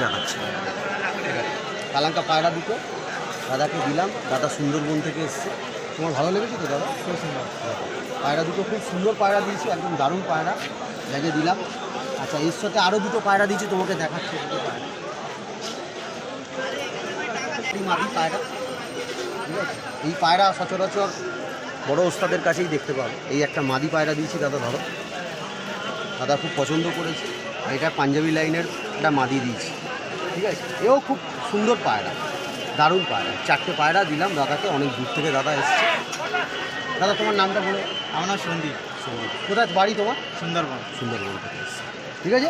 জানাচ্ছি কালাঙ্কা পায়রা দুটো দাদাকে দিলাম। দাদা সুন্দরবন থেকে এসছে। তোমার ভালো লেগেছে তো দাদা? খুব সুন্দর পায়রা দুটো, খুব সুন্দর পায়রা দিয়েছি, একদম দারুণ পায়রা ব্যাগে দিলাম। আচ্ছা, এর সাথে আরও দুটো পায়রা দিয়েছি, তোমাকে দেখাচ্ছি। দুটো পায়রা মাদি পায়রা, ঠিক আছে? এই পায়রা সচরাচর বড় ওস্তাদের কাছেই দেখতে পাবো। এই একটা মাদি পায়রা দিয়েছি দাদা, ধরো। দাদা খুব পছন্দ করেছে। আর এটা পাঞ্জাবি লাইনের একটা মাদি দিয়েছি, ঠিক আছে? এও খুব সুন্দর পায়রা, দারুণ পায়রা। 4টে পায়রা দিলাম দাদাকে, অনেক দূর থেকে দাদা এসছে। দাদা তোমার নামটা বলো। আমার নাম সন্দীপ। কোথায় বাড়ি তোমার? সুন্দরবন। সুন্দরবন থেকে এসছে, ঠিক আছে।